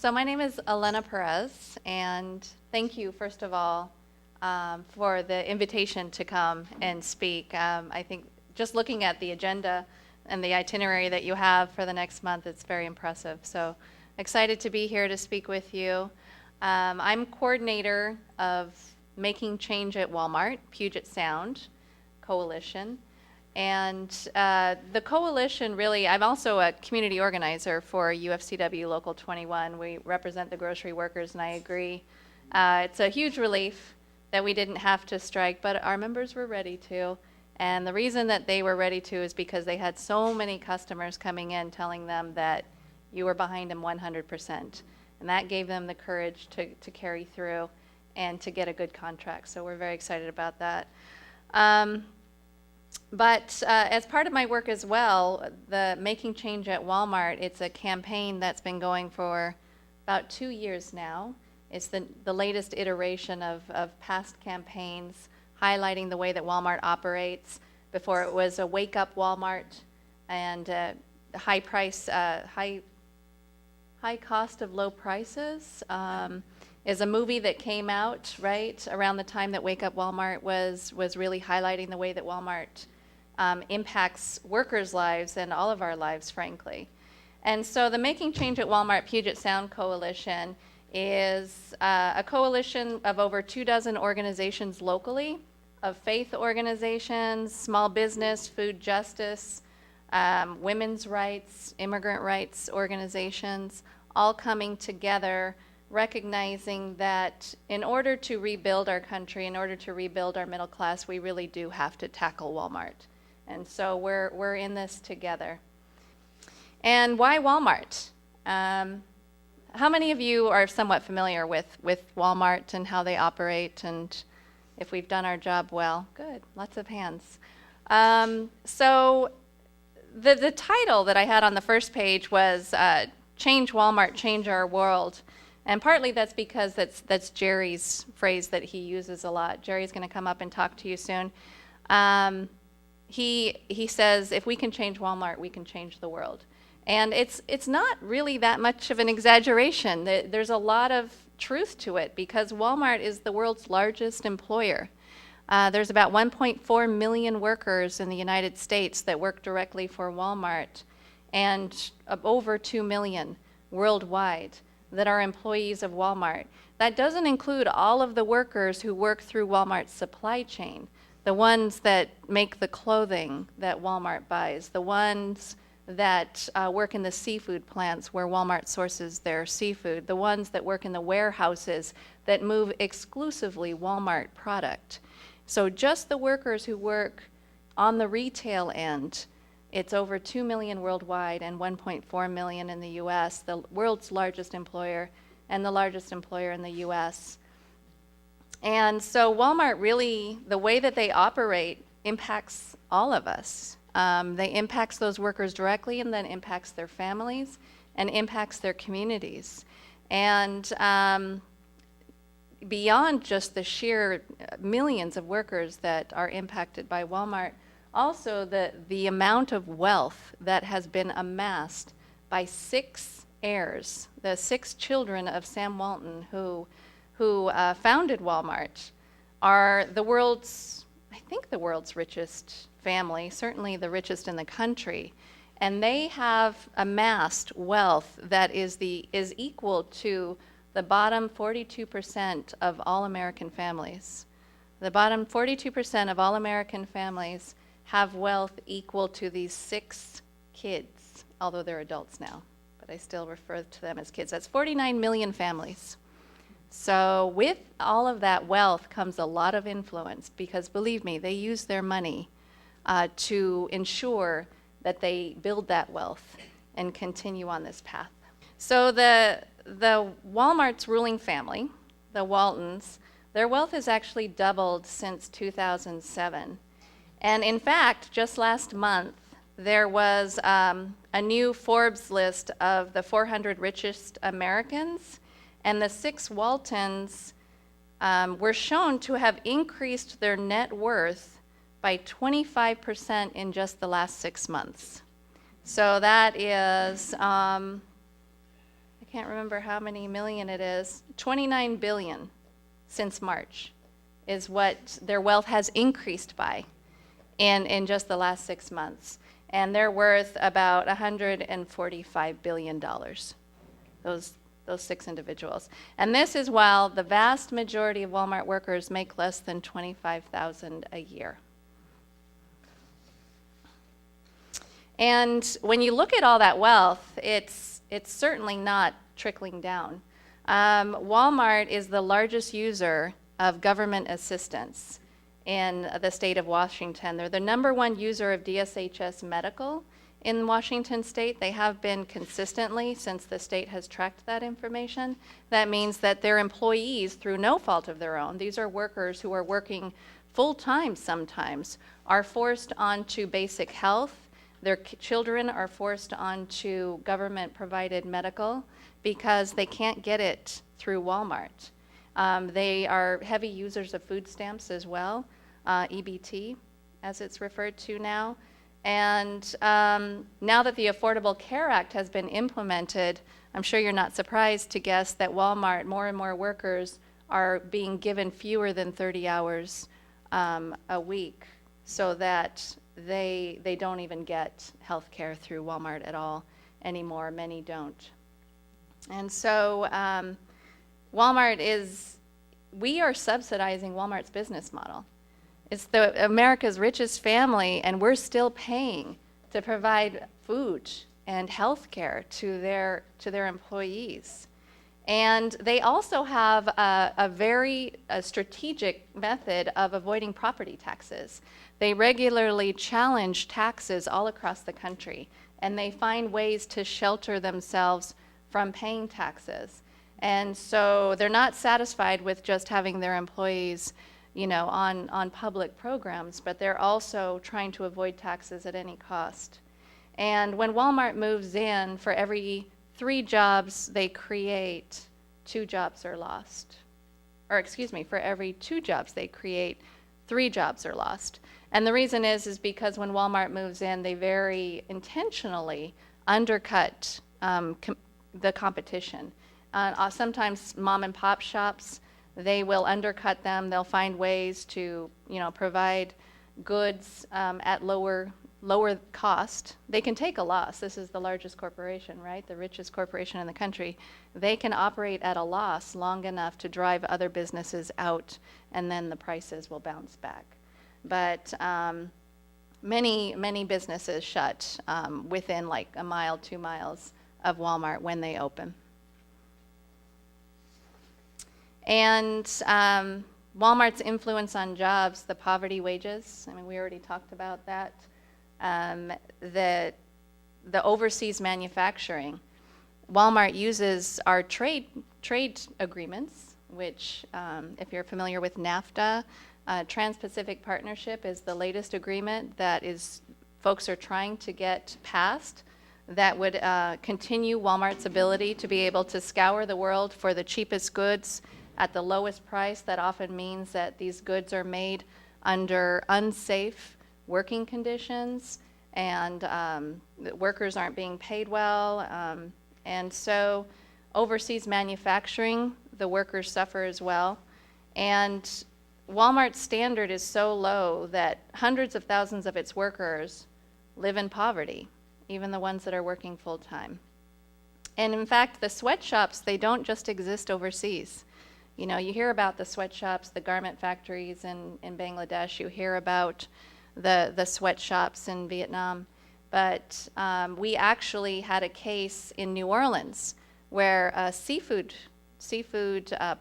So my name is Elena Perez, and thank you, first of all, for the invitation to come and speak. I think just looking at the agenda and the itinerary that you have for the next month, it's very impressive. So excited to be here to speak with you. I'm coordinator of Making Change at Walmart, Puget Sound Coalition. And the coalition really, I'm also a community organizer for UFCW Local 21. We represent the grocery workers, and I agree. It's a huge relief that we didn't have to strike, but our members were ready to. And the reason that they were ready to is because they had so many customers coming in telling them that you were behind them 100%. And that gave them the courage to carry through and to get a good contract. So we're very excited about that. But as part of my work as well, the Making Change at Walmart, it's a campaign that's been going for about 2 years now. It's the latest iteration of past campaigns highlighting the way that Walmart operates. Before it was a wake up Walmart, and high cost of low prices is a movie that came out right around the time that Wake Up Walmart was really highlighting the way that Walmart impacts workers' lives and all of our lives, frankly. And so the Making Change at Walmart Puget Sound Coalition is a coalition of over 24 organizations locally, of faith organizations, small business, food justice, women's rights, immigrant rights organizations, all coming together, recognizing that in order to rebuild our country, in order to rebuild our middle class, we really do have to tackle Walmart. And so we're in this together. And why Walmart? How many of you are somewhat familiar with Walmart and how they operate, and if we've done our job well? Good, lots of hands. So the title that I had on the first page was Change Walmart, Change Our World. And partly that's because that's Gerry's phrase that he uses a lot. Gerry's going to come up and talk to you soon. He says, if we can change Walmart, we can change the world. And it's not really that much of an exaggeration. There's a lot of truth to it because Walmart is the world's largest employer. There's about 1.4 million workers in the United States that work directly for Walmart, and over 2 million worldwide that are employees of Walmart. That doesn't include all of the workers who work through Walmart's supply chain, the ones that make the clothing that Walmart buys, the ones that work in the seafood plants where Walmart sources their seafood, the ones that work in the warehouses that move exclusively Walmart product. So just the workers who work on the retail end, it's over 2 million worldwide and 1.4 million in the US, the world's largest employer and the largest employer in the US. And so Walmart really, the way that they operate impacts all of us. They impacts those workers directly, and then impacts their families and impacts their communities. And beyond just the sheer millions of workers that are impacted by Walmart, also the amount of wealth that has been amassed by 6 heirs, the 6 children of Sam Walton who founded Walmart, are the world's richest family, certainly the richest in the country. And they have amassed wealth that is equal to the bottom 42% of all American families. The bottom 42% of all American families have wealth equal to these 6 kids, although they're adults now, but I still refer to them as kids. That's 49 million families. So with all of that wealth comes a lot of influence, because believe me, they use their money to ensure that they build that wealth and continue on this path. So the Walmart's ruling family, the Waltons, their wealth has actually doubled since 2007. And in fact, just last month, there was a new Forbes list of the 400 richest Americans, and the 6 Waltons were shown to have increased their net worth by 25% in just the last 6 months. So that is, I can't remember how many million it is, 29 billion since March is what their wealth has increased by in just the last 6 months. And they're worth about $145 billion, those 6 individuals. And this is while the vast majority of Walmart workers make less than $25,000 a year. And when you look at all that wealth, it's certainly not trickling down. Walmart is the largest user of government assistance in the state of Washington. They're the #1 user of DSHS Medical in Washington state. They have been consistently since the state has tracked that information. That means that their employees, through no fault of their own, these are workers who are working full-time sometimes, are forced onto basic health. Their children are forced onto government-provided medical because they can't get it through Walmart. They are heavy users of food stamps as well, EBT, as it's referred to now. And now that the Affordable Care Act has been implemented, I'm sure you're not surprised to guess that Walmart, more and more workers are being given fewer than 30 hours a week so that they don't even get health care through Walmart at all anymore. Many don't. And so we are subsidizing Walmart's business model. It's America's richest family, and we're still paying to provide food and health care to their employees. And they also have a very strategic method of avoiding property taxes. They regularly challenge taxes all across the country, and they find ways to shelter themselves from paying taxes. And so they're not satisfied with just having their employees, on public programs, but they're also trying to avoid taxes at any cost. And when Walmart moves in, for every 3 jobs they create, 2 jobs are lost. Or excuse me, for every 2 jobs they create, 3 jobs are lost. And the reason is because when Walmart moves in, they very intentionally undercut the competition. Sometimes mom and pop shops, they will undercut them. They'll find ways to, provide goods at lower cost. They can take a loss. This is the largest corporation, right? The richest corporation in the country. They can operate at a loss long enough to drive other businesses out, and then the prices will bounce back. But many businesses shut within like a mile, 2 miles of Walmart when they open. And Walmart's influence on jobs, the poverty wages, we already talked about that. The overseas manufacturing. Walmart uses our trade agreements, which if you're familiar with NAFTA, Trans-Pacific Partnership is the latest agreement that folks are trying to get passed that would continue Walmart's ability to be able to scour the world for the cheapest goods at the lowest price. That often means that these goods are made under unsafe working conditions, and the workers aren't being paid well. And so overseas manufacturing, the workers suffer as well. And Walmart's standard is so low that hundreds of thousands of its workers live in poverty, even the ones that are working full time. And in fact, the sweatshops, they don't just exist overseas. You hear about the sweatshops, the garment factories in Bangladesh. You hear about the sweatshops in Vietnam. But we actually had a case in New Orleans where a seafood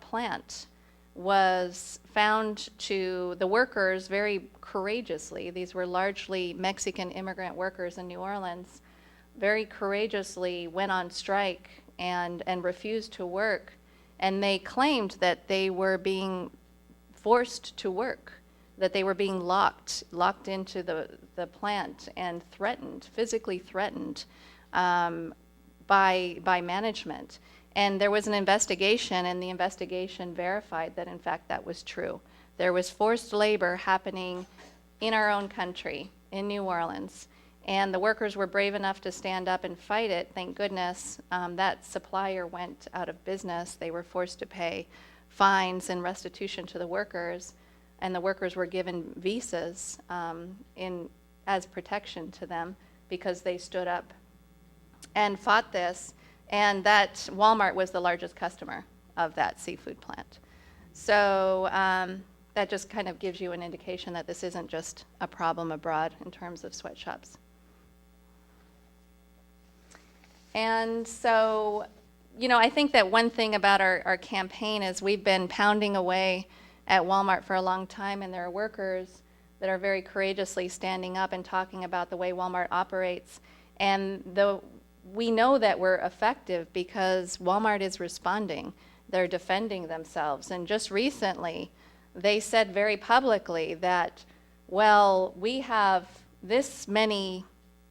plant was found the workers very courageously, these were largely Mexican immigrant workers in New Orleans, very courageously went on strike and refused to work. And they claimed that they were being forced to work, that they were being locked into the plant and physically threatened by management. And there was an investigation, and the investigation verified that in fact that was true. There was forced labor happening in our own country, in New Orleans, And the workers were brave enough to stand up and fight it. Thank goodness that supplier went out of business. They were forced to pay fines and restitution to the workers, and the workers were given visas as protection to them because they stood up and fought this. And that Walmart was the largest customer of that seafood plant. So that just kind of gives you an indication that this isn't just a problem abroad in terms of sweatshops. And so, you know, I think that one thing about our campaign is we've been pounding away at Walmart for a long time, and there are workers that are very courageously standing up and talking about the way Walmart operates. And we know that we're effective because Walmart is responding. They're defending themselves. And just recently, they said very publicly that, well, we have this many,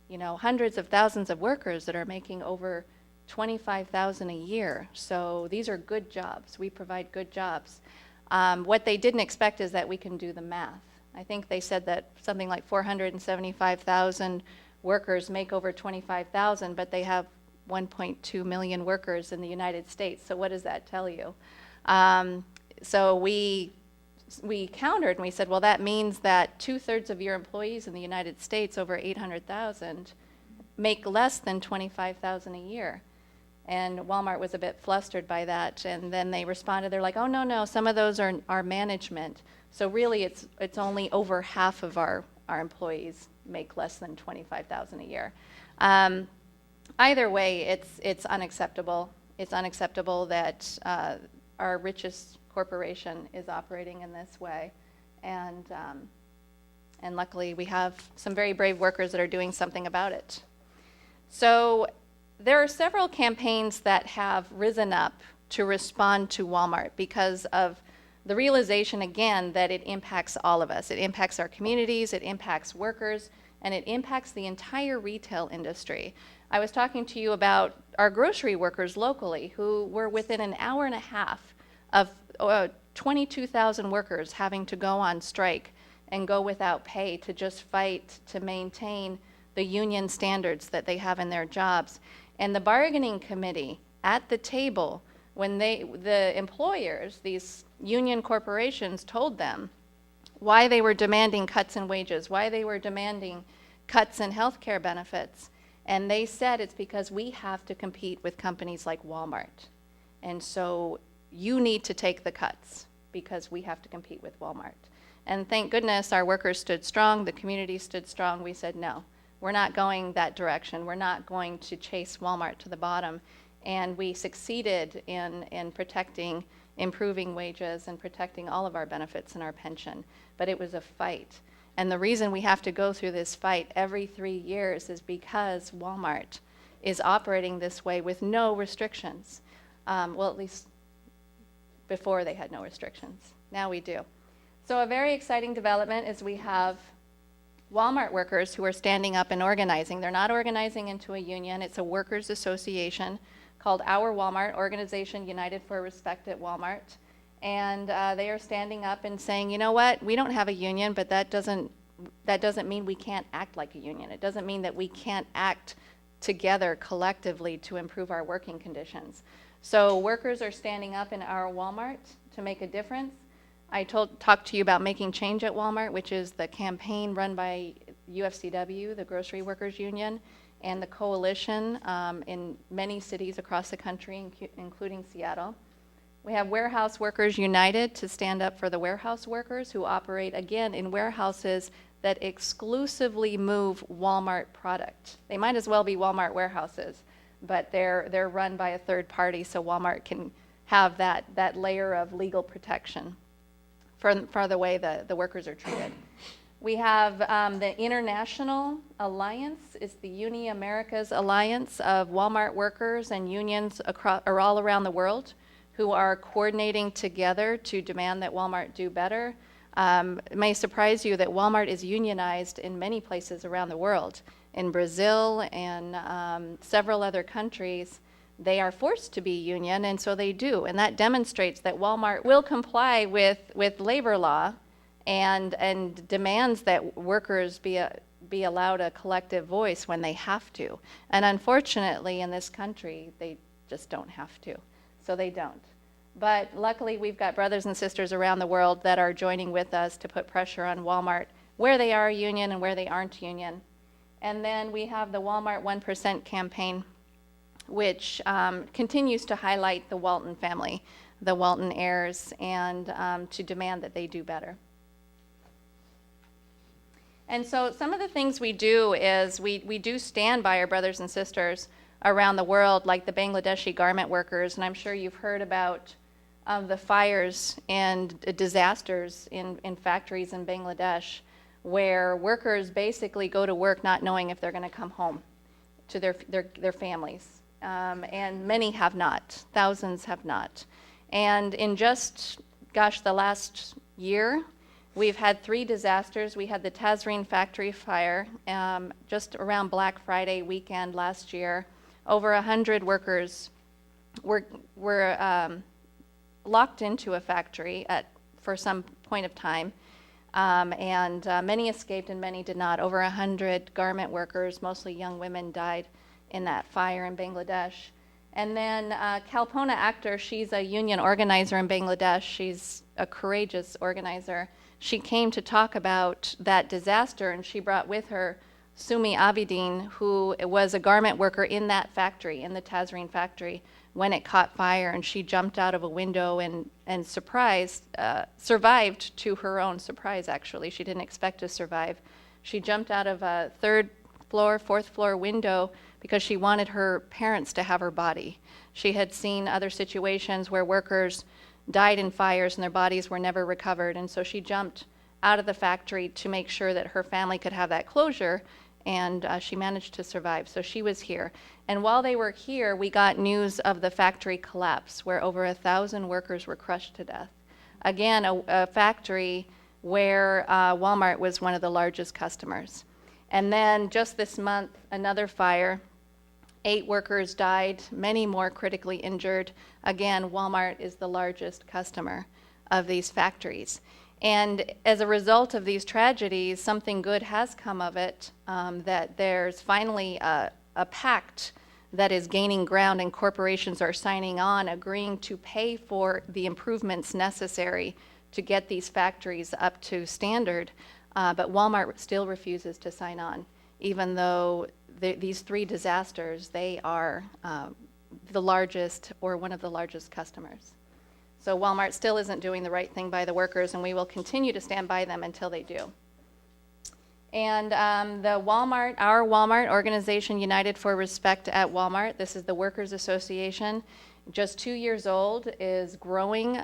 you know, hundreds of thousands of workers that are making over $25,000 a year. So these are good jobs. We provide good jobs. What they didn't expect is that we can do the math. I think they said that something like 475,000 workers make over 25,000, but they have 1.2 million workers in the United States. So what does that tell you? So we countered and we said, well, that means that 2/3 of your employees in the United States, over 800,000, make less than 25,000 a year. And Walmart was a bit flustered by that, and then they responded. They're like, "Oh no, some of those are management. So really, it's only over half of our employees make less than 25,000 a year." Either way, it's unacceptable. It's unacceptable that our richest corporation is operating in this way, and luckily we have some very brave workers that are doing something about it. So there are several campaigns that have risen up to respond to Walmart because of the realization, again, that it impacts all of us. It impacts our communities, it impacts workers, and it impacts the entire retail industry. I was talking to you about our grocery workers locally who were within an hour and a half of 22,000 workers having to go on strike and go without pay to just fight to maintain the union standards that they have in their jobs. And the bargaining committee at the table, when the employers, these union corporations, told them why they were demanding cuts in wages, why they were demanding cuts in health care benefits, and they said it's because we have to compete with companies like Walmart. And so you need to take the cuts because we have to compete with Walmart. And thank goodness our workers stood strong, the community stood strong. We said, no, we're not going that direction. We're not going to chase Walmart to the bottom. And we succeeded in protecting, improving wages and protecting all of our benefits and our pension. But it was a fight. And the reason we have to go through this fight every 3 years is because Walmart is operating this way with no restrictions. Well, at least before they had no restrictions. Now we do. So a very exciting development is we have Walmart workers who are standing up and organizing. They're not organizing into a union. It's a workers' association called Our Walmart, Organization United for Respect at Walmart. And they are standing up and saying, you know what, we don't have a union, but that doesn't mean we can't act like a union. It doesn't mean that we can't act together collectively to improve our working conditions. So workers are standing up in Our Walmart to make a difference. I talked to you about Making Change at Walmart, which is the campaign run by UFCW, the Grocery Workers Union, and the coalition in many cities across the country, including Seattle. We have Warehouse Workers United to stand up for the warehouse workers who operate, again, in warehouses that exclusively move Walmart product. They might as well be Walmart warehouses, but they're run by a third party, so Walmart can have that layer of legal protection for the way the workers are treated. We have the International Alliance. It's the Uni Americas Alliance of Walmart workers and unions all around the world who are coordinating together to demand that Walmart do better. It may surprise you that Walmart is unionized in many places around the world. In Brazil and several other countries, they are forced to be union, and so they do. And that demonstrates that Walmart will comply with labor law and demands that workers be allowed a collective voice when they have to. And unfortunately, in this country, they just don't have to. So they don't. But luckily, we've got brothers and sisters around the world that are joining with us to put pressure on Walmart where they are union and where they aren't union. And then we have the Walmart 1% campaign, which continues to highlight the Walton family, the Walton heirs, and to demand that they do better. And so some of the things we do is we do stand by our brothers and sisters around the world, like the Bangladeshi garment workers, and I'm sure you've heard about the fires and disasters in factories in Bangladesh, where workers basically go to work not knowing if they're going to come home to their families. And many have not. Thousands have not. And in just, the last year, we've had 3 disasters. We had the Tazreen factory fire just around Black Friday weekend last year. Over 100 workers were locked into a factory for some point of time. And many escaped and many did not. Over 100 garment workers, mostly young women, died in that fire in Bangladesh. And then Kalpona Akhtar, she's a union organizer in Bangladesh. She's a courageous organizer. She came to talk about that disaster, and she brought with her Sumi Abidin, who was a garment worker in that factory, in the Tazreen factory, when it caught fire, and she jumped out of a window and survived to her own surprise, actually. She didn't expect to survive. She jumped out of a 3rd floor, 4th floor window because she wanted her parents to have her body. She had seen other situations where workers died in fires and their bodies were never recovered, and so she jumped out of the factory to make sure that her family could have that closure, and she managed to survive. So she was here. And while they were here, we got news of the factory collapse, where over 1,000 workers were crushed to death. Again, a factory where Walmart was one of the largest customers. And then just this month, another fire. 8 workers died, many more critically injured. Again, Walmart is the largest customer of these factories. And as a result of these tragedies, something good has come of it, that there's finally a pact that is gaining ground, and corporations are signing on, agreeing to pay for the improvements necessary to get these factories up to standard. But Walmart still refuses to sign on, even though these 3 disasters, they are the largest or one of the largest customers. So Walmart still isn't doing the right thing by the workers, and we will continue to stand by them until they do. And our Walmart organization, United for Respect at Walmart, this is the Workers Association, just 2 years old, is growing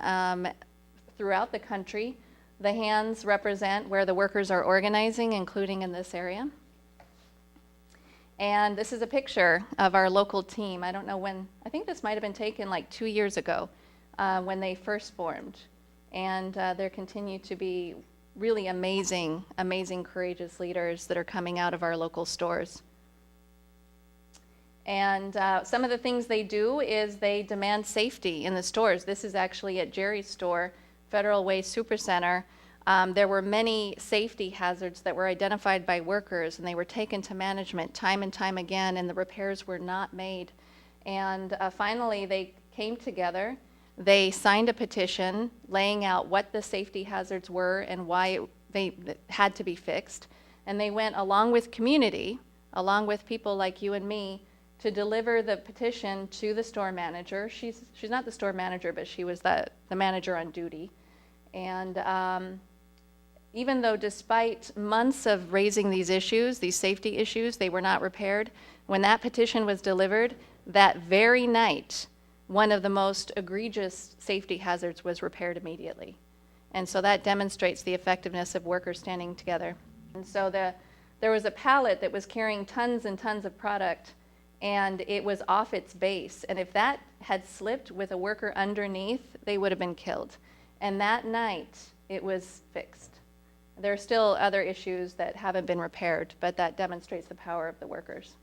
throughout the country. The hands represent where the workers are organizing, including in this area. And this is a picture of our local team. I don't know when, I think this might have been taken like 2 years ago when they first formed. And there continue to be really amazing, courageous leaders that are coming out of our local stores. And some of the things they do is they demand safety in the stores. This is actually at Gerry's store, Federal Way Supercenter. There were many safety hazards that were identified by workers, and they were taken to management time and time again, and the repairs were not made. And finally, they came together. They signed a petition laying out what the safety hazards were and why they had to be fixed. And they went along with community, along with people like you and me, to deliver the petition to the store manager. She's not the store manager, but she was the manager on duty. And even though despite months of raising these issues, these safety issues, they were not repaired, when that petition was delivered, that very night, one of the most egregious safety hazards was repaired immediately. And so that demonstrates the effectiveness of workers standing together. And so there was a pallet that was carrying tons and tons of product, and it was off its base. And if that had slipped with a worker underneath, they would have been killed. And that night, it was fixed. There are still other issues that haven't been repaired, but that demonstrates the power of the workers.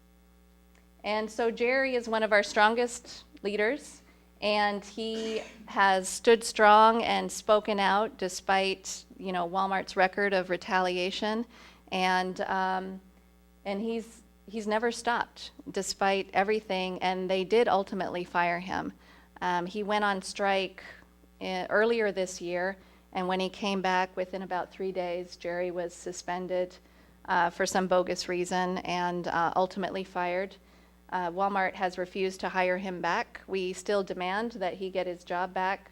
And so Gerry is one of our strongest leaders, and he has stood strong and spoken out despite, Walmart's record of retaliation. And And he's never stopped despite everything, and they did ultimately fire him. He went on strike earlier this year, and when he came back within about 3 days, Gerry was suspended for some bogus reason and ultimately fired. Walmart has refused to hire him back. We still demand that he get his job back.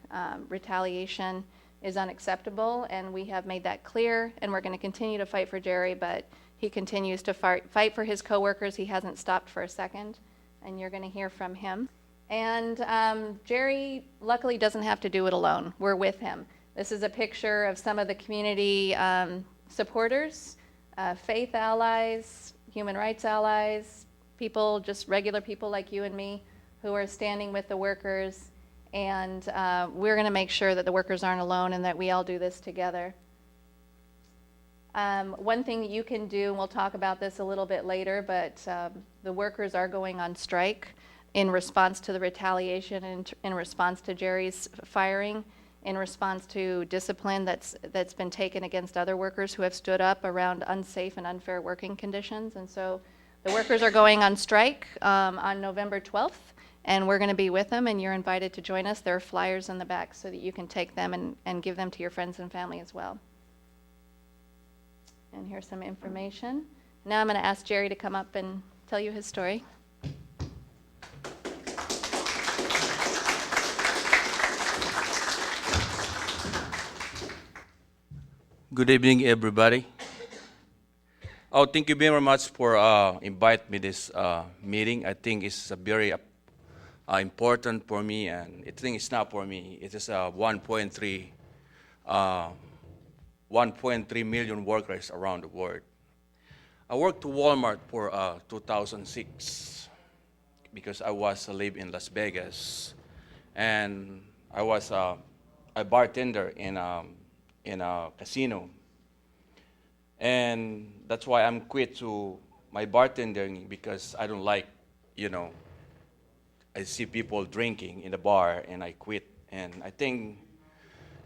Retaliation is unacceptable, and we have made that clear, and we're going to continue to fight for Gerry, but he continues to fight for his coworkers. He hasn't stopped for a second, and you're going to hear from him. And Gerry luckily doesn't have to do it alone. We're with him. This is a picture of some of the community supporters, faith allies, human rights allies, people, just regular people like you and me, who are standing with the workers. And we're going to make sure that the workers aren't alone and that we all do this together. One thing that you can do, and we'll talk about this a little bit later, but the workers are going on strike in response to the retaliation and in response to Gerry's firing, in response to discipline that's been taken against other workers who have stood up around unsafe and unfair working conditions. And so the workers are going on strike on November 12th, and we're going to be with them, and you're invited to join us. There are flyers in the back so that you can take them and give them to your friends and family as well. And here's some information. Now I'm going to ask Gerry to come up and tell you his story. Good evening, everybody. Oh, thank you very much for inviting me this meeting. I think it's a very important for me, and I think it's not for me. It is 1.3 million workers around the world. I worked to Walmart for 2006 because I was live in Las Vegas, and I was a bartender in a casino, and that's why I'm quit to my bartending, because I don't like, I see people drinking in the bar, and I quit. And I think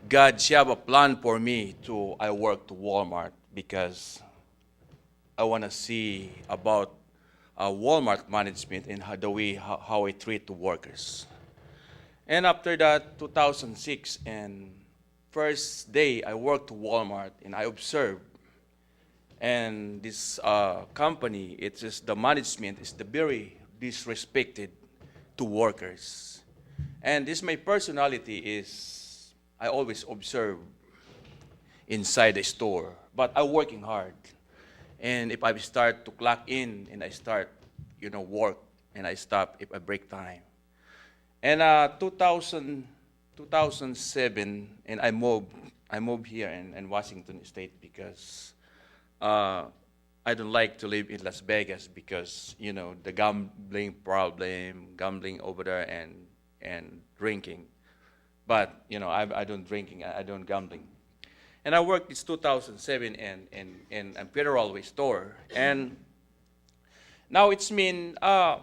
God have a plan for me to I work to Walmart, because I want to see about Walmart management and how I treat the workers. And after that, 2006, and first day I worked to Walmart, and I observed, and this company, it's just the management is the very disrespected to workers. And this my personality is I always observe inside the store, but I'm working hard. And if I start to clock in and I start, work, and I stop if I break time. And 2007, and I moved here in Washington State, because I don't like to live in Las Vegas, because the gambling problem, gambling over there, and drinking. But I don't drinking, I don't gambling. And I worked this 2007 in a Federal Way store, and now it's mean I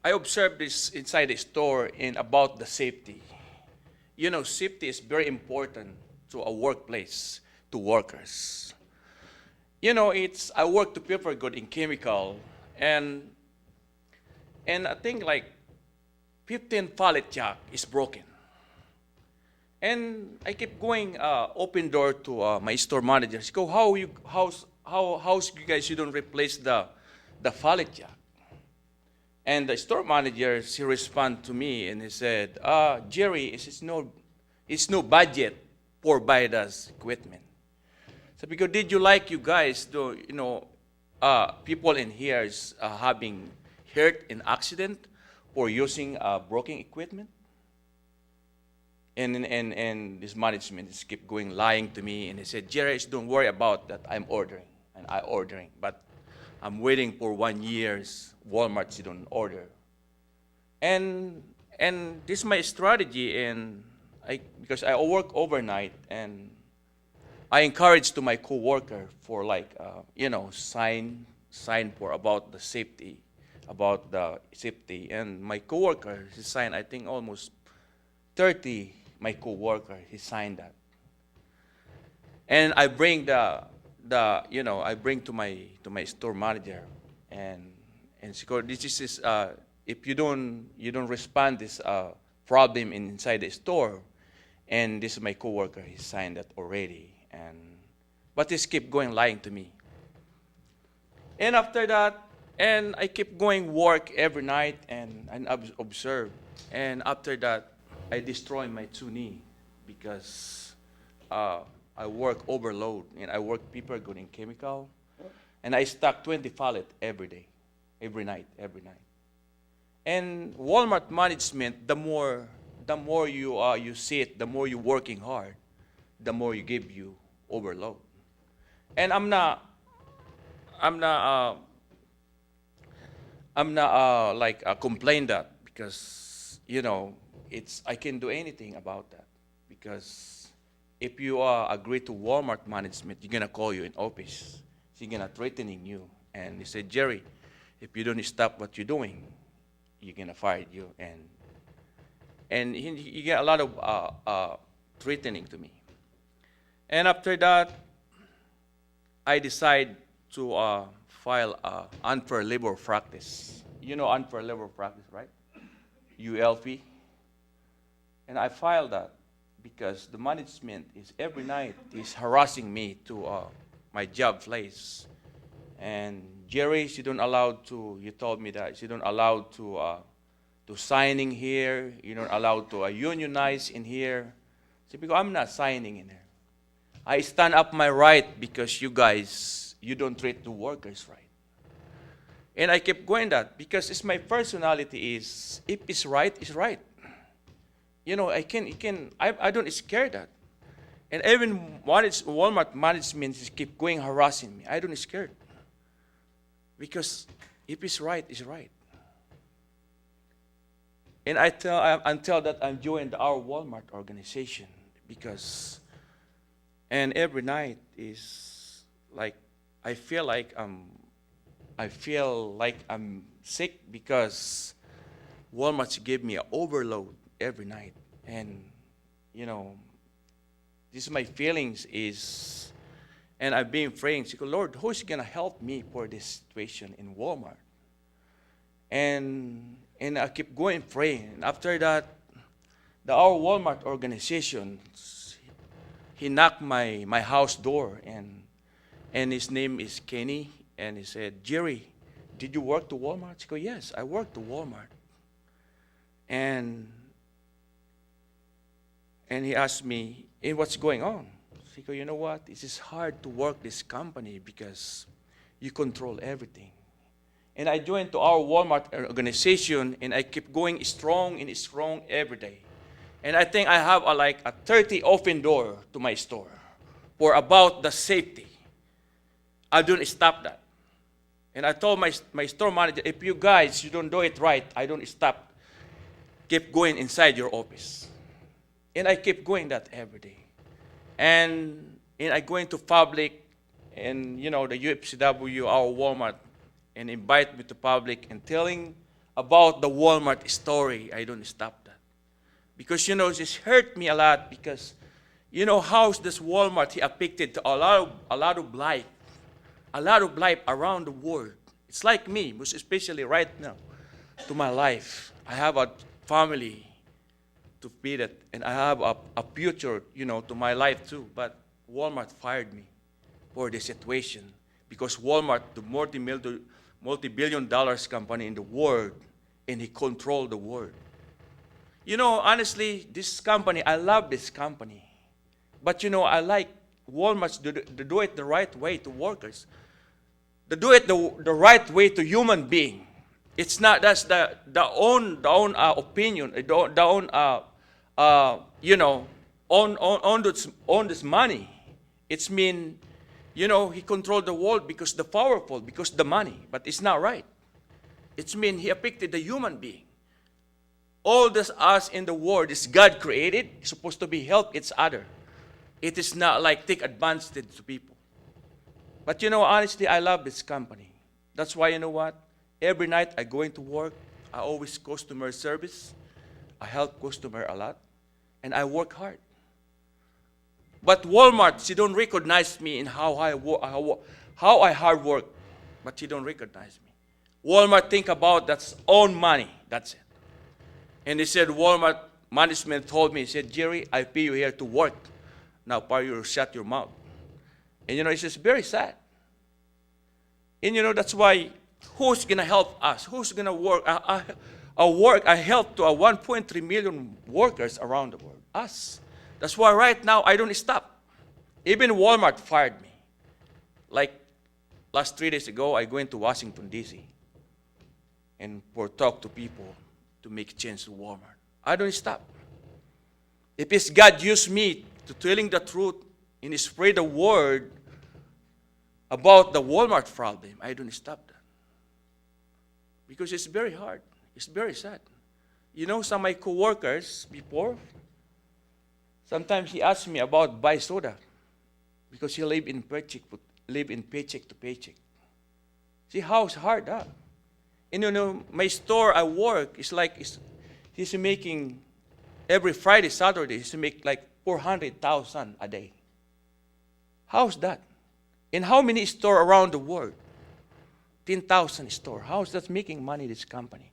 observed this inside the store in about the safety. Safety is very important to a workplace, to workers. I work to paper good in chemical, and I think like 15 pallet jack is broken. And I keep going open door to my store manager. She go, how you guys you don't replace the pallet jack? And the store manager, she respond to me, and he said, Gerry, it's no budget for buy this equipment. So because did you like you guys do, people in here is having hurt in accident or using broken equipment? And this management just keep going lying to me, and they said, Gerry, don't worry about that. I'm ordering, and I ordering, but I'm waiting for 1 year's Walmart don't order. And this is my strategy, and because I work overnight, and I encourage to my coworker for sign for about the safety, and my coworker he signed I think almost 30. My coworker, he signed that. And I bring the I bring to my store manager, and she go, this is if you don't respond this problem inside the store, and this is my coworker, he signed that already, but he keep going lying to me. And after that, and I keep going work every night and observe. And after that, I destroy my two knee because I work overload and I work people good in chemical. And I stack 20 pallet every day, every night. And Walmart management, the more you see it, the more you're working hard, the more you give you overload. And I'm not like complain that because I can do anything about that because if you agree to Walmart management, you're gonna call you in office. She's gonna threatening you, and they say, Gerry, if you don't stop what you're doing, you're gonna fire you, and you get a lot of threatening to me. And after that, I decide to file unfair labor practice. You know unfair labor practice, right? ULP. And I filed that because the management is every night is harassing me to my job place. And Gerry, she don't allowed to. You told me that she don't allowed to signing here. You're not allowed to unionize in here. See, because I'm not signing in here. I stand up my right because you guys, you don't treat the workers right. And I keep going that because it's my personality is, if it's right, it's right. I don't scare that. And even Walmart management is keep going harassing me. I don't scared. Because if it's right, it's right. And until that I'm joined our Walmart organization because, and every night is like, I feel like I'm sick because Walmart gave me an overload every night. And, this is my feelings is, and I've been praying, so, Lord, who's going to help me for this situation in Walmart? And I keep going praying. And after that, our Walmart organization, he knocked my house door, and his name is Kenny, and he said, Gerry, did you work to Walmart? She go, yes, I work to Walmart. And he asked me, hey, what's going on? She go, you know what? It is hard to work this company because you control everything. And I joined to our Walmart organization, and I keep going strong and strong every day. And I think I have a 30 open door to my store for about the safety. I don't stop that. And I told my store manager, if you guys, you don't do it right, I don't stop. Keep going inside your office. And I keep going that every day. And I go into public, and the UFCW, our Walmart, and invite me to public and telling about the Walmart story. I don't stop that. Because, this hurt me a lot because, how this Walmart he affected to a lot of life around the world. It's like me, most especially right now, to my life. I have a family to feed it, and I have a future, to my life too. But Walmart fired me for the situation because Walmart, the multi-billion dollars company in the world, and he controlled the world. Honestly, this company, I love this company. But, I like Walmart to do it the right way to workers. To do it the right way to human being. It's not, that's the own opinion, the own, on this money. It's mean, he controlled the world because the powerful, because the money. But it's not right. It's mean he affected the human being. All this us in the world is God created. It's supposed to be help each other. It is not like take advantage to people. But honestly, I love this company. That's why, what? Every night I go into work, I always customer service. I help customer a lot. And I work hard. But Walmart, she don't recognize me in how I hard work, but she don't recognize me. Walmart think about that's own money. That's it. And he said, Walmart management told me, he said, Gerry, I pay you here to work. Now, part you shut your mouth. And it's just very sad. And that's why who's going to help us? Who's going to work? I help to 1.3 million workers around the world. Us. That's why right now I don't stop. Even Walmart fired me. Like last 3 days ago, I went to Washington, D.C. and talk to people to make change to Walmart. I don't stop. If it's God used me to telling the truth and spread the word about the Walmart problem, I don't stop that. Because it's very hard. It's very sad. Some of my coworkers before, sometimes he asked me about buy soda because he live in paycheck to paycheck. See how it's hard, huh? And my store I work is like he's making every Friday, Saturday, he's make like 400,000 a day. How's that? In how many stores around the world? 10,000 stores. How is that making money, this company?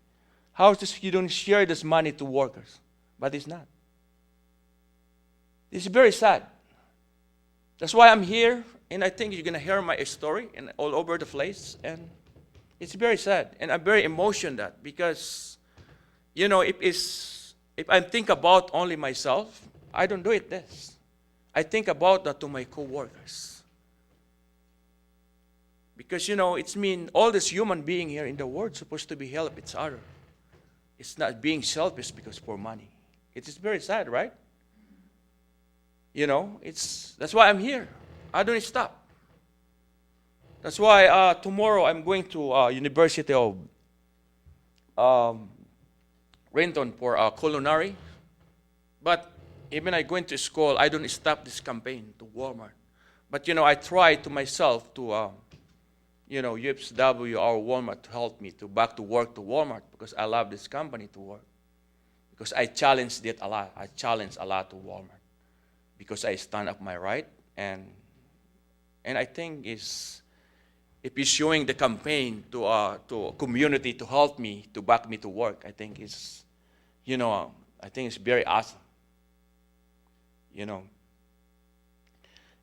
How is this you don't share this money to workers? But it's not. It's very sad. That's why I'm here, and I think you're going to hear my story and all over the place. And it's very sad, and I'm very emotional that because, if I think about only myself, I don't do it this. I think about that to my coworkers. Because, it's mean all this human being here in the world supposed to be help each other. It's not being selfish because for money. It is very sad, right? That's why I'm here. I don't stop. That's why tomorrow I'm going to University of Renton for culinary. But even I going to school, I don't stop this campaign to Walmart. But I try to myself to UFCW or Walmart to help me to back to work to Walmart because I love this company to work. Because I challenged it a lot. I challenge a lot to Walmart because I stand up my right and I think if it's showing the campaign to a community to help me to back me to work, I think it's very awesome.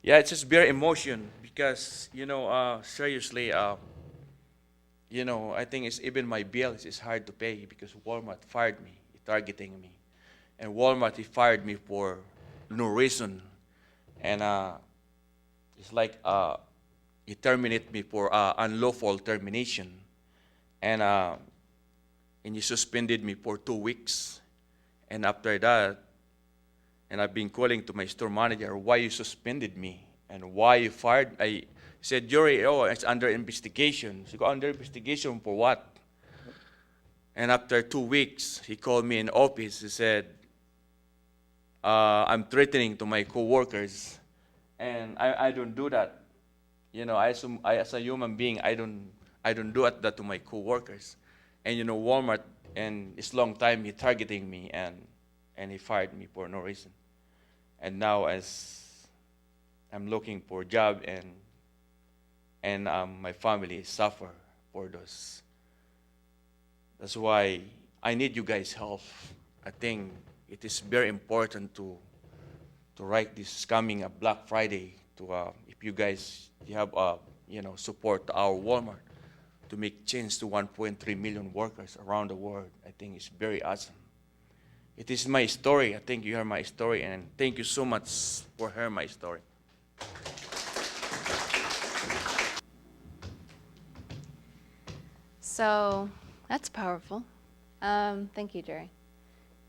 Yeah, it's just very emotional because seriously, I think it's even my bills is hard to pay because Walmart fired me, targeting me, and Walmart he fired me for no reason, and it's like he terminated me for unlawful termination, and he suspended me for 2 weeks, and after that, and I've been calling to my store manager, why you suspended me and why you fired? I said, Gerry, it's under investigation. She go, under investigation for what? And after 2 weeks, he called me in office. He said, I'm threatening to my coworkers, and I don't do that. As a human being, I don't do that to my coworkers. And Walmart, and it's long time he targeting me, and he fired me for no reason. And now as I'm looking for a job and my family suffer for those. That's why I need you guys' help. I think it is very important to write this coming Black Friday to if you guys have support our Walmart to make change to 1.3 million workers around the world. I think it's very awesome. It is my story. I think you heard my story, and thank you so much for hearing my story. So that's powerful. Thank you, Gerry.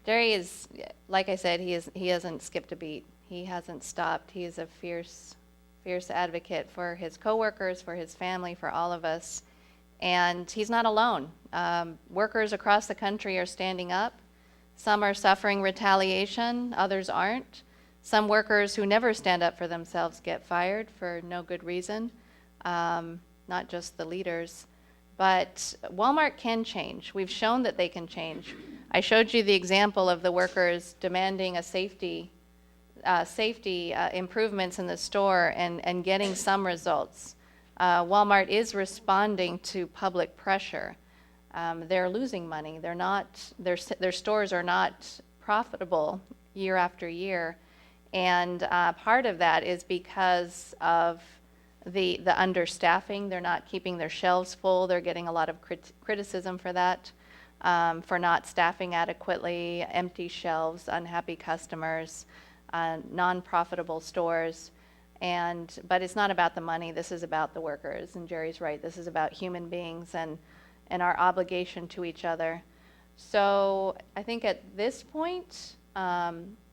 Gerry is, like I said, he hasn't skipped a beat. He hasn't stopped. He is a fierce advocate for his coworkers, for his family, for all of us. And he's not alone. Workers across the country are standing up. Some are suffering retaliation, others aren't. Some workers who never stand up for themselves get fired for no good reason, not just the leaders. But Walmart can change. We've shown that they can change. I showed you the example of the workers demanding a safety safety improvements in the store and getting some results. Walmart is responding to public pressure. They're losing money. They're not, their stores are not profitable year after year. And part of that is because of the understaffing. They're not keeping their shelves full. They're getting a lot of criticism for that, for not staffing adequately, empty shelves, unhappy customers, non-profitable stores. But it's not about the money. This is about the workers. And Gerry's right. This is about human beings and our obligation to each other. So I think at this point,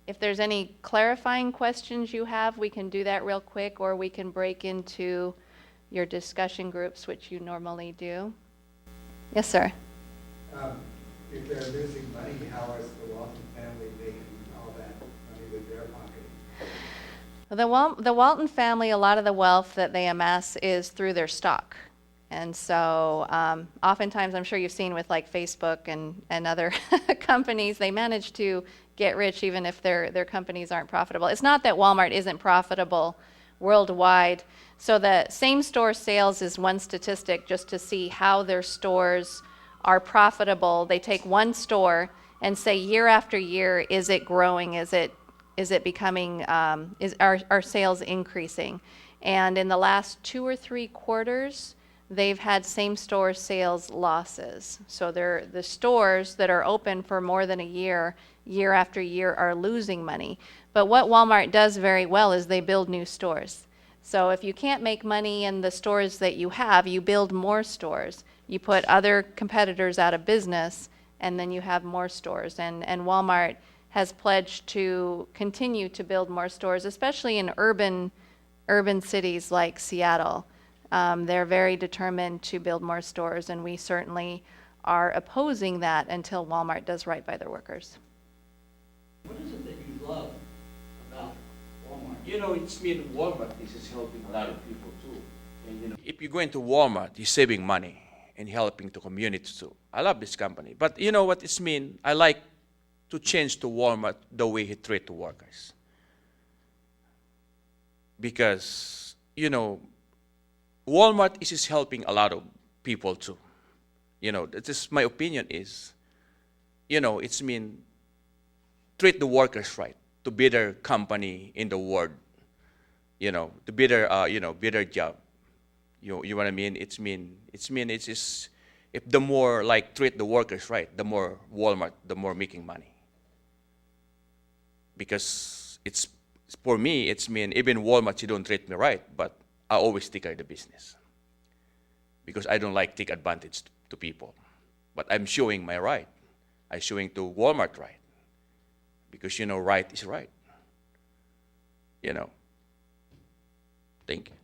if there's any clarifying questions you have, we can do that real quick, or we can break into your discussion groups, which you normally do. Yes, sir. If they're losing money, how is the Walton family making all that money with their pocket? The Walton family, a lot of the wealth that they amass is through their stock. And so oftentimes, I'm sure you've seen with like Facebook and other companies, they manage to get rich even if their companies aren't profitable. It's not that Walmart isn't profitable worldwide. So the same store sales is one statistic just to see how their stores are profitable. They take one store and say year after year, is it growing? Is it becoming, is our sales increasing? And in the last 2 or 3 quarters, they've had same-store sales losses. So the stores that are open for more than a year, year after year, are losing money. But what Walmart does very well is they build new stores. So if you can't make money in the stores that you have, you build more stores. You put other competitors out of business, and then you have more stores. And Walmart has pledged to continue to build more stores, especially in urban cities like Seattle. They're very determined to build more stores, and we certainly are opposing that until Walmart does right by their workers. What is it that you love about Walmart? You know, it's been Walmart. This is helping a lot of people too. And, you know, If you go into Walmart, you're saving money and helping the community too. I love this company. But you know what it's mean? I like to change to Walmart the way he treat the workers. Because, you know, Walmart is helping a lot of people too. You know, this is my opinion is, you know, it's mean treat the workers right, to better company in the world, you know, to better, better job. You what I mean? It's just, if the more like treat the workers right, the more Walmart, the more making money. Because it's, for me, it's mean, even Walmart, you don't treat me right, but I always take care of the business. Because I don't like take advantage to people. But I'm showing my right. I'm showing to Walmart right. Because, you know, right is right. You know. Thank you.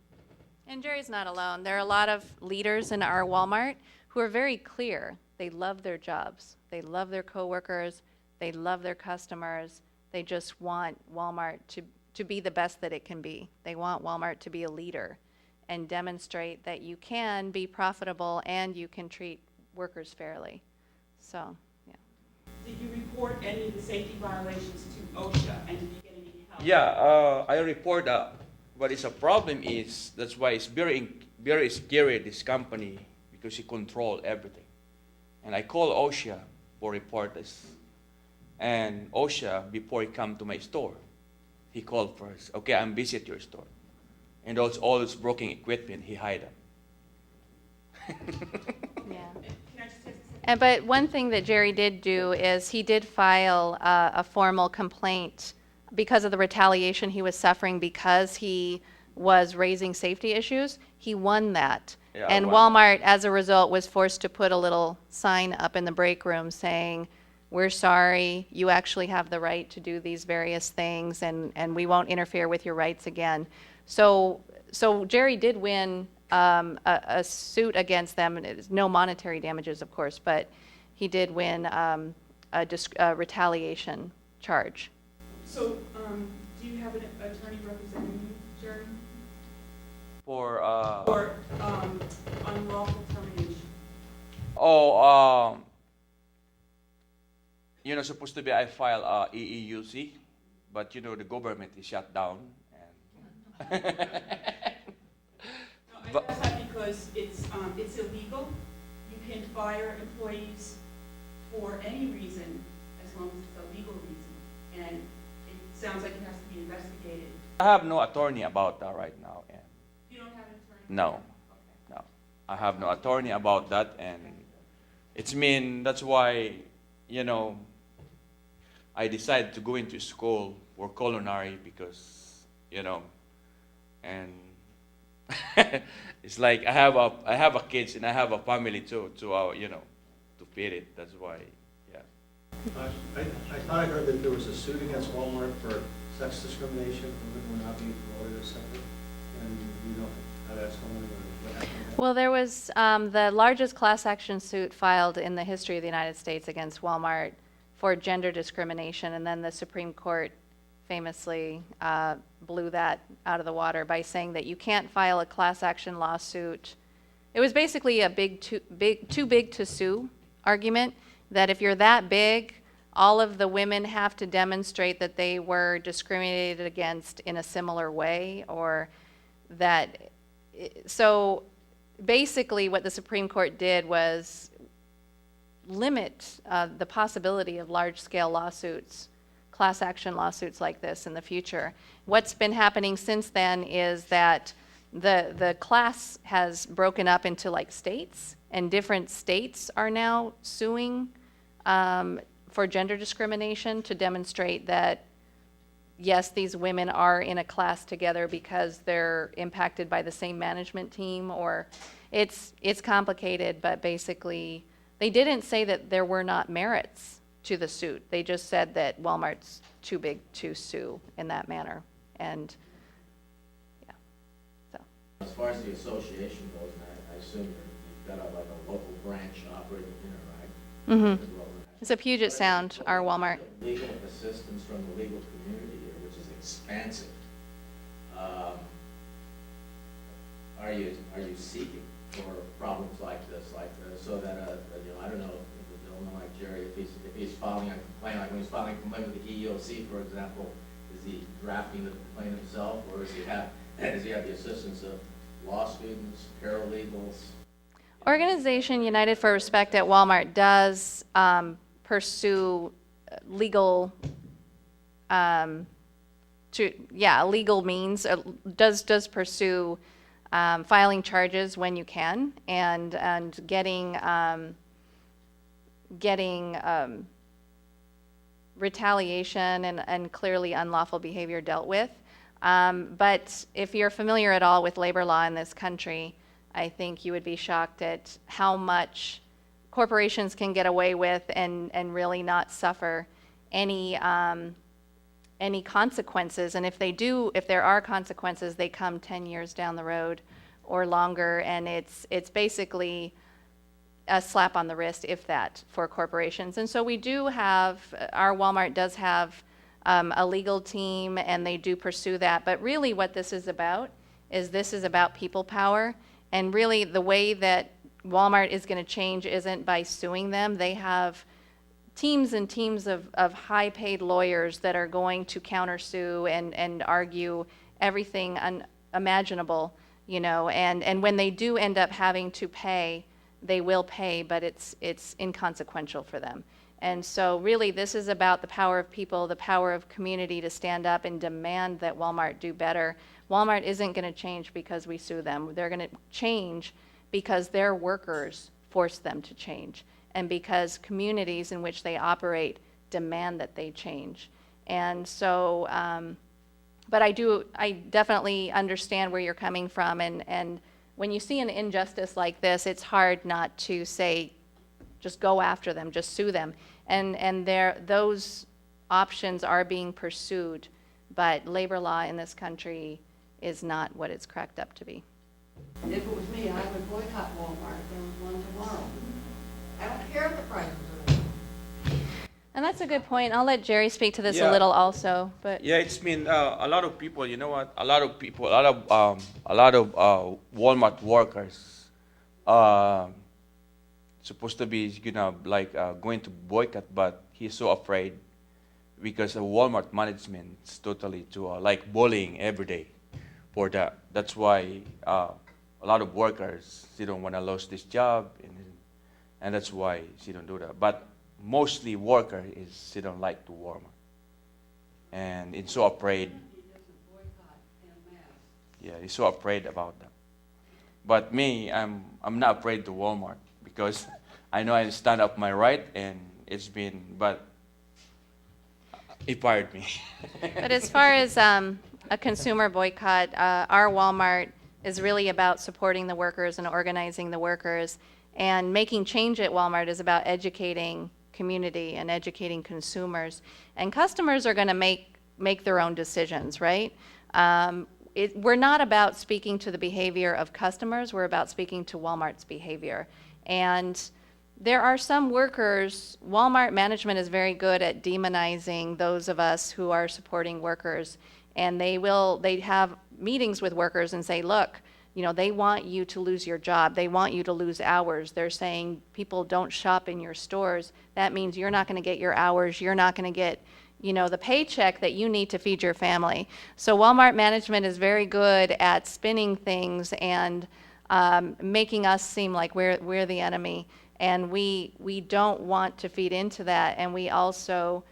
And Gerry's not alone. There are a lot of leaders in our Walmart who are very clear. They love their jobs. They love their coworkers. They love their customers. They just want Walmart to be the best that it can be. They want Walmart to be a leader and demonstrate that you can be profitable and you can treat workers fairly. So, yeah. Did you report any of the safety violations to OSHA, and did you get any help? Yeah, I report what is a problem is, that's why it's very scary, this company, because he control everything. And I call OSHA for report this. And OSHA, before he come to my store, he called first. Okay, I'm visit your store. And all those broken equipment, he hide them. Yeah. Can I just ask a But one thing that Gerry did do is he did file a formal complaint because of the retaliation he was suffering because he was raising safety issues. He won that. Yeah, And Walmart, as a result, was forced to put a little sign up in the break room saying, we're sorry, you actually have the right to do these various things, and we won't interfere with your rights again. So Gerry did win a suit against them, and it's no monetary damages, of course, but he did win a retaliation charge. So, do you have an attorney representing you, Gerry? For, Or unlawful termination? you know, supposed to be I file EEUC, but the government is shut down. And No, I But- ask that because it's illegal. You can fire employees for any reason as long as it's a legal reason. And it sounds like it has to be investigated. I have no attorney about that right now. And You don't have an attorney? No. Okay. no, I have no attorney about that. And that's why, I decided to go into school for culinary because, and it's like I have a kids and I have a family too, to feed it. That's why, yeah. I thought I heard that there was a suit against Walmart for sex discrimination, women were not being promoted as separate, and you know how that's going, or what happened with that? Well, there was the largest class action suit filed in the history of the United States against Walmart for gender discrimination, and then the Supreme Court famously blew that out of the water by saying that you can't file a class action lawsuit. It was basically a too big to sue argument, that if you're that big, all of the women have to demonstrate that they were discriminated against in a similar way, or that, so basically what the Supreme Court did was limit the possibility of large-scale lawsuits, class action lawsuits like this in the future. What's been happening since then is that the class has broken up into like states, and different states are now suing for gender discrimination to demonstrate that, yes, these women are in a class together because they're impacted by the same management team, or it's complicated, but basically they didn't say that there were not merits to the suit. They just said that Walmart's too big to sue in that manner. And yeah, so. As far as the association goes, and I assume you've got like a local branch operating here, right? Mm-hmm. As well, right? It's a Puget Sound, our Walmart. Legal assistance from the legal community here, which is expansive. Are you seeking for problems like this, so that I don't know, if a gentleman like Gerry, if he's filing a complaint, like when he's filing a complaint with the EEOC, for example, is he drafting the complaint himself, or does he have the assistance of law students, paralegals? Organization United for Respect at Walmart does pursue legal, legal means, does pursue filing charges when you can, and getting retaliation and clearly unlawful behavior dealt with. But if you're familiar at all with labor law in this country, I think you would be shocked at how much corporations can get away with and really not suffer any consequences. And if there are consequences, they come 10 years down the road or longer, and it's basically a slap on the wrist, if that, for corporations. And so we do have, our Walmart does have a legal team, and they do pursue that. But really what this is about people power. And really the way that Walmart is going to change isn't by suing them. They have teams and teams of high-paid lawyers that are going to countersue and argue everything unimaginable, and when they do end up having to pay, they will pay, but it's inconsequential for them. And so really this is about the power of people, the power of community to stand up and demand that Walmart do better. Walmart isn't going to change because we sue them. They're going to change because their workers force them to change, and because communities in which they operate demand that they change. And so, but I definitely understand where you're coming from, and when you see an injustice like this, it's hard not to say, just go after them, just sue them. And those options are being pursued, but labor law in this country is not what it's cracked up to be. If it was me, I would boycott Walmart if there was one tomorrow. I don't care if the prices are. And that's a good point. I'll let Gerry speak to this Yeah. a little also, but Yeah, it's been a lot of people. You know what? A lot of Walmart workers supposed to be, going to boycott, but he's so afraid because the Walmart management is totally to like bullying every day for that. That's why a lot of workers, they don't want to lose this job, and that's why she don't do that. But mostly worker is she don't like to Walmart, and it's so afraid. He doesn't boycott en masse. Yeah, he's so afraid about that. But me, I'm not afraid to Walmart because I know I stand up my right, and it's been, but he fired me. But as far as a consumer boycott, our Walmart is really about supporting the workers and organizing the workers. And making change at Walmart is about educating community and educating consumers. And customers are going to make their own decisions, right? We're not about speaking to the behavior of customers. We're about speaking to Walmart's behavior. And there are some workers, Walmart management is very good at demonizing those of us who are supporting workers. And they have meetings with workers and say, look, you know, they want you to lose your job. They want you to lose hours. They're saying people don't shop in your stores. That means you're not going to get your hours. You're not going to get, you know, the paycheck that you need to feed your family. So Walmart management is very good at spinning things and making us seem like we're the enemy. And we don't want to feed into that. And we also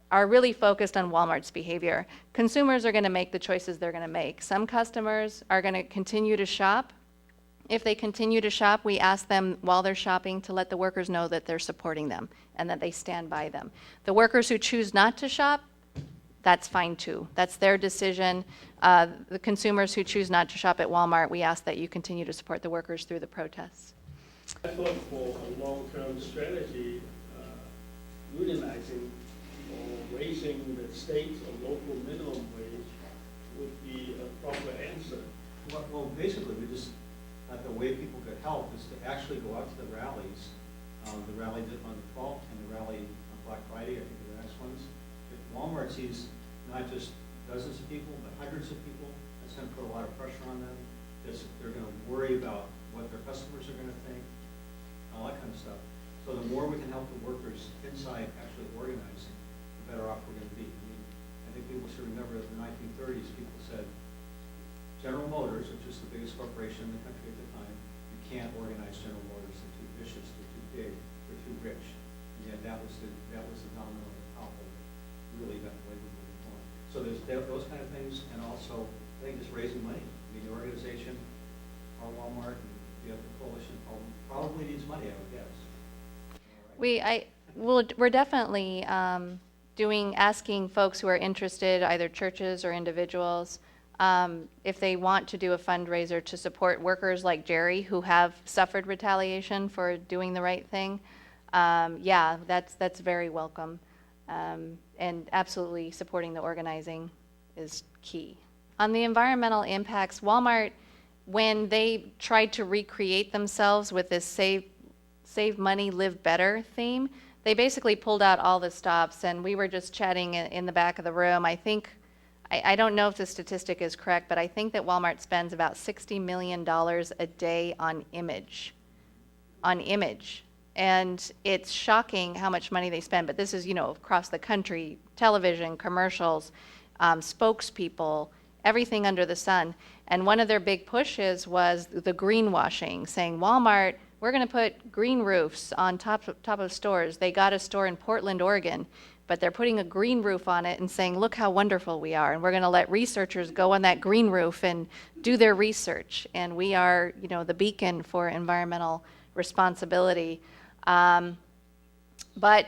are really focused on Walmart's behavior. Consumers are going to make the choices they're going to make. Some customers are going to continue to shop. If they continue to shop, we ask them while they're shopping to let the workers know that they're supporting them and that they stand by them. The workers who choose not to shop, that's fine too. That's their decision. The consumers who choose not to shop at Walmart, we ask that you continue to support the workers through the protests. I thought for a long-term strategy, unionizing or raising the state or local minimum wage would be a proper answer. Well, basically, we just, the way people could help is to actually go out to the rallies. The rally on the 12th and the rally on Black Friday, I think are the next ones. If Walmart sees not just dozens of people, but hundreds of people, that's going to put a lot of pressure on them. Because they're going to worry about what their customers are going to think, all that kind of stuff. So the more we can help the workers inside actually organizing, the better off we're going to be. I mean, I think people should remember that in the 1930s, people said, General Motors, which is the biggest corporation in the country at the time, you can't organize General Motors. They're too vicious, they're too big, they're too rich. And yet that was the domino at the top of really got the labor movement going. So there's those kind of things, and also I think just raising money. I mean, the organization, our Walmart, and the other coalition probably needs money, I would guess. We're definitely asking folks who are interested, either churches or individuals, if they want to do a fundraiser to support workers like Gerry who have suffered retaliation for doing the right thing. Yeah, that's very welcome. And absolutely supporting the organizing is key. On the environmental impacts, Walmart, when they tried to recreate themselves with this save money, live better theme, they basically pulled out all the stops, and we were just chatting in the back of the room. I don't know if the statistic is correct, but I think that Walmart spends about $60 million a day on image. And it's shocking how much money they spend, but this is, you know, across the country, television, commercials, spokespeople, everything under the sun. And one of their big pushes was the greenwashing, saying, Walmart, we're going to put green roofs on top of stores. They got a store in Portland, Oregon, but they're putting a green roof on it and saying, look how wonderful we are. And we're going to let researchers go on that green roof and do their research. And we are, you know, the beacon for environmental responsibility. But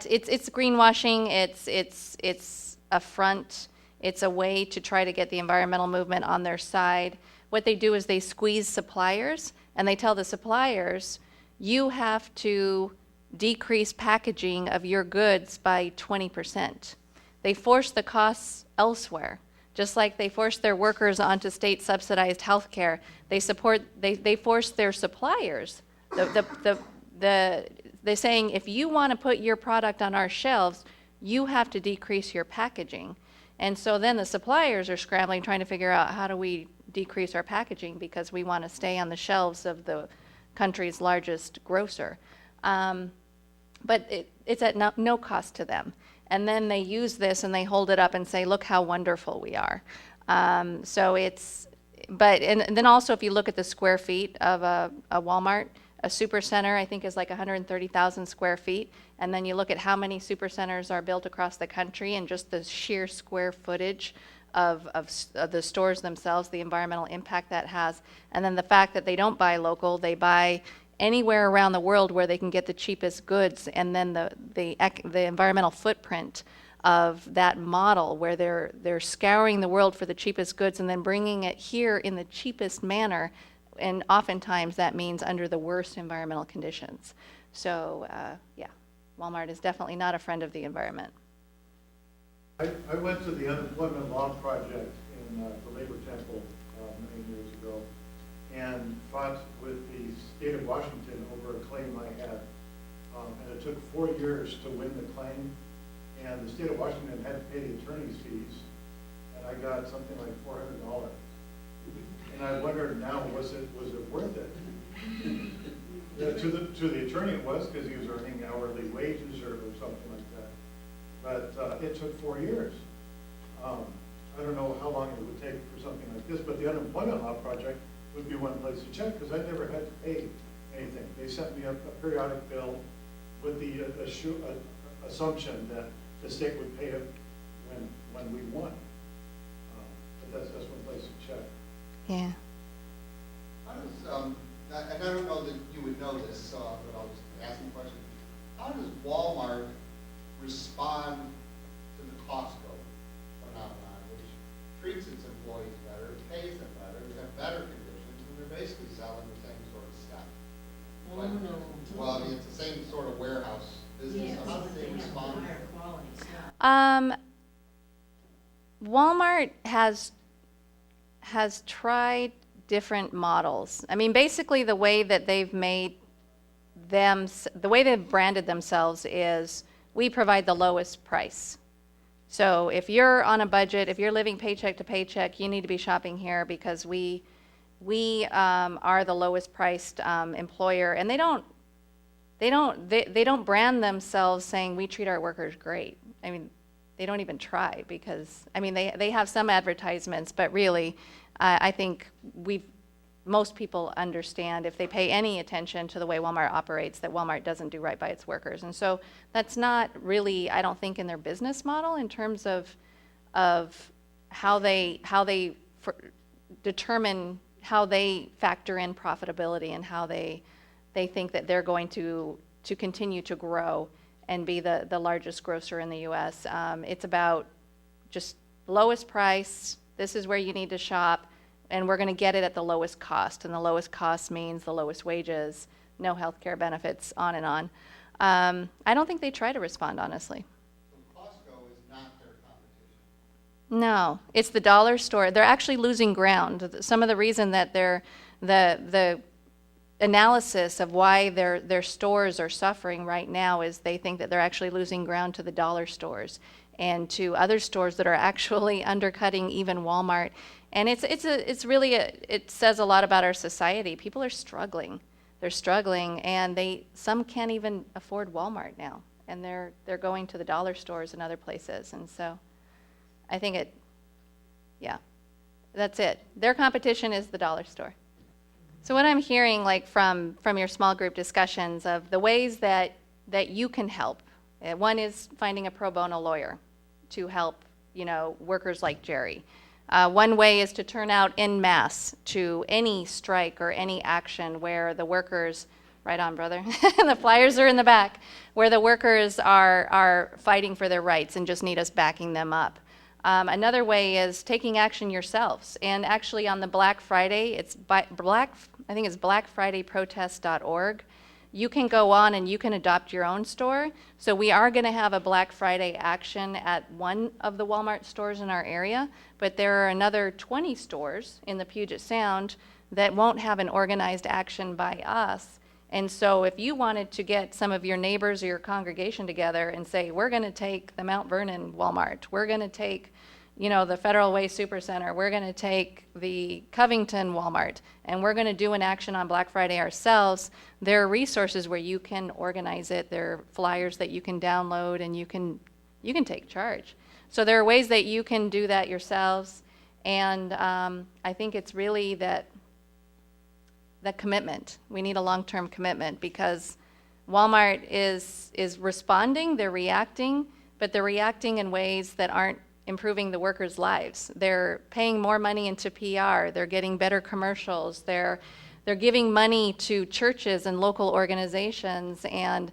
it's greenwashing. It's a front. It's a way to try to get the environmental movement on their side. What they do is they squeeze suppliers, and they tell the suppliers, you have to decrease packaging of your goods by 20%. They force the costs elsewhere, just like they force their workers onto state-subsidized health care. They force their suppliers. They're saying, if you want to put your product on our shelves, you have to decrease your packaging. And so then the suppliers are scrambling, trying to figure out how do we decrease our packaging because we want to stay on the shelves of the country's largest grocer. But it's at no cost to them. and then they use this and they hold it up and say, look how wonderful we are. So it's, but, and then also if you look at the square feet of a Walmart, a super center I think is like 130,000 square feet. And then you look at how many super centers are built across the country and just the sheer square footage of the stores themselves, the environmental impact that has. And then the fact that they don't buy local, they buy anywhere around the world where they can get the cheapest goods. And then the environmental footprint of that model where they're scouring the world for the cheapest goods and then bringing it here in the cheapest manner, and oftentimes that means under the worst environmental conditions. So yeah, Walmart is definitely not a friend of the environment. I went to the unemployment law project in the Labor Temple many years ago and fought with the state of Washington over a claim I had. And it took 4 years to win the claim. And the state of Washington had to pay the attorney's fees. And I got something like $400. And I wondered now, was it worth it? To the attorney it was, because he was earning hourly wages or something like that. But it took 4 years. I don't know how long it would take for something like this, but the unemployment law project would be one place to check, because I never had to pay anything. They sent me a periodic bill with the assumption that the state would pay it when we won. But that's one place to check. Yeah. How does, and I don't know that you would know this, but I'll just ask you a question. How does Walmart respond to the Costco phenomenon, which treats its employees better, pays them better, they have better conditions, and they're basically selling the same sort of stuff? Oh, But, no. well, I mean, it's the same sort of warehouse business, so how do they respond? Higher quality stuff. Walmart has tried different models. I mean, basically the way that they've made the way they've branded themselves is, we provide the lowest price. So if you're on a budget, if you're living paycheck to paycheck, you need to be shopping here because we are the lowest priced employer. And they don't brand themselves saying we treat our workers great. I mean, they don't even try, because I mean they have some advertisements, but really I think most people understand, if they pay any attention to the way Walmart operates, that Walmart doesn't do right by its workers. And so that's not really, I don't think, in their business model in terms of how they determine, how they factor in profitability, and how they think that they're going to continue to grow and be the largest grocer in the U.S. It's about just lowest price. This is where you need to shop, and we're going to get it at the lowest cost. And the lowest cost means the lowest wages, no health care benefits, on and on. I don't think they try to respond, honestly. So Costco is not their competition? No, it's the dollar store. They're actually losing ground. Some of the reason that the analysis of why their stores are suffering right now is they think that they're actually losing ground to the dollar stores and to other stores that are actually undercutting even Walmart. And it's really it says a lot about our society. People are struggling. They're struggling, and some can't even afford Walmart now, and they're going to the dollar stores and other places. And so I think yeah, that's it. Their competition is the dollar store. So what I'm hearing, like from your small group discussions, of the ways that you can help. One is finding a pro bono lawyer to help, workers like Gerry. One way is to turn out en masse to any strike or any action where the workers, right on, brother, the flyers are in the back, where the workers are fighting for their rights and just need us backing them up. Another way is taking action yourselves. And actually on the Black Friday, I think it's blackfridayprotest.org. You can go on and you can adopt your own store. So we are going to have a Black Friday action at one of the Walmart stores in our area, but there are another 20 stores in the Puget Sound that won't have an organized action by us. And so if you wanted to get some of your neighbors or your congregation together and say, we're going to take the Mount Vernon Walmart, we're going to take the Federal Way Supercenter, we're going to take the Covington Walmart, and we're going to do an action on Black Friday ourselves, there are resources where you can organize it. There are flyers that you can download, and you can You can take charge. So there are ways that you can do that yourselves. And I think it's really that commitment. We need a long-term commitment because Walmart is responding, they're reacting, but they're reacting in ways that aren't improving the workers' lives. They're paying more money into PR, they're getting better commercials, they're giving money to churches and local organizations and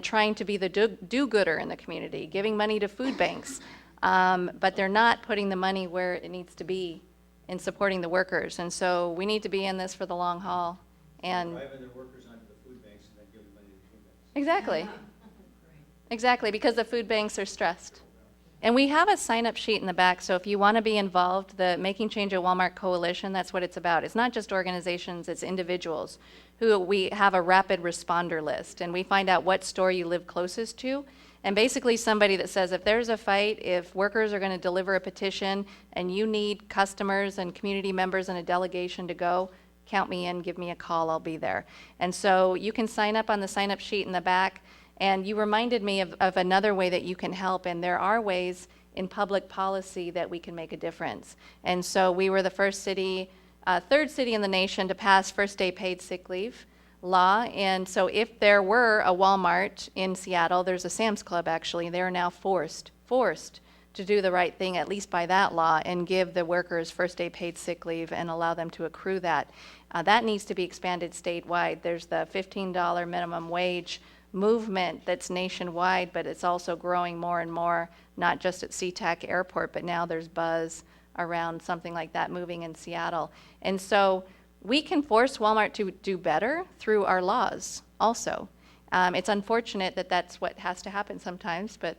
trying to be the do-gooder in the community, giving money to food banks. But they're not putting the money where it needs to be in supporting the workers. And so we need to be in this for the long haul. And Driving their workers onto the food banks and then giving money to the food banks. exactly. Exactly, because the food banks are stressed. And we have a sign-up sheet in the back, so if you want to be involved, the Making Change at Walmart Coalition, that's what it's about. It's not just organizations, it's individuals who we have a rapid responder list, and we find out what store you live closest to. And basically somebody that says if there's a fight, if workers are going to deliver a petition and you need customers and community members and a delegation to go, count me in, give me a call, I'll be there. And so you can sign up on the sign-up sheet in the back. And you reminded me of another way that you can help, and there are ways in public policy that we can make a difference. And so we were the first city, third city in the nation to pass first day paid sick leave law. And so if there were a Walmart in Seattle, there's a Sam's Club actually, they're now forced to do the right thing, at least by that law, and give the workers first day paid sick leave and allow them to accrue that. That needs to be expanded statewide. There's the $15 minimum wage movement that's nationwide, but it's also growing more and more, not just at SeaTac Airport, but now there's buzz around something like that moving in Seattle. And so we can force Walmart to do better through our laws also. It's unfortunate that that's what has to happen sometimes, but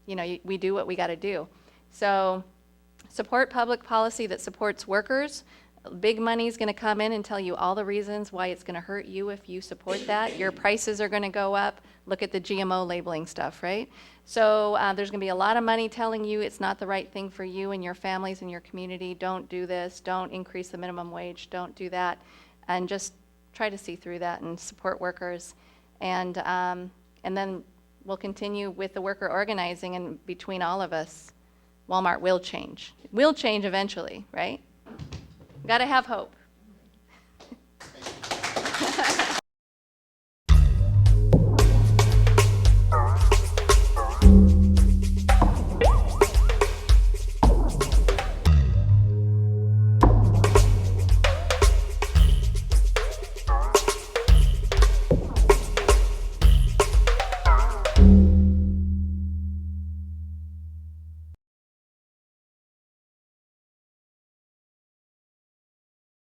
you know, we do what we got to do. So support public policy that supports workers. Big money is going to come in and tell you all the reasons why it's going to hurt you if you support that. Your prices are going to go up. Look at the GMO labeling stuff, right? So there's going to be a lot of money telling you it's not the right thing for you and your families and your community. Don't do this. Don't increase the minimum wage. Don't do that. And just try to see through that and support workers. And then we'll continue with the worker organizing, and between all of us, Walmart will change. It will change eventually, right? Got to have hope.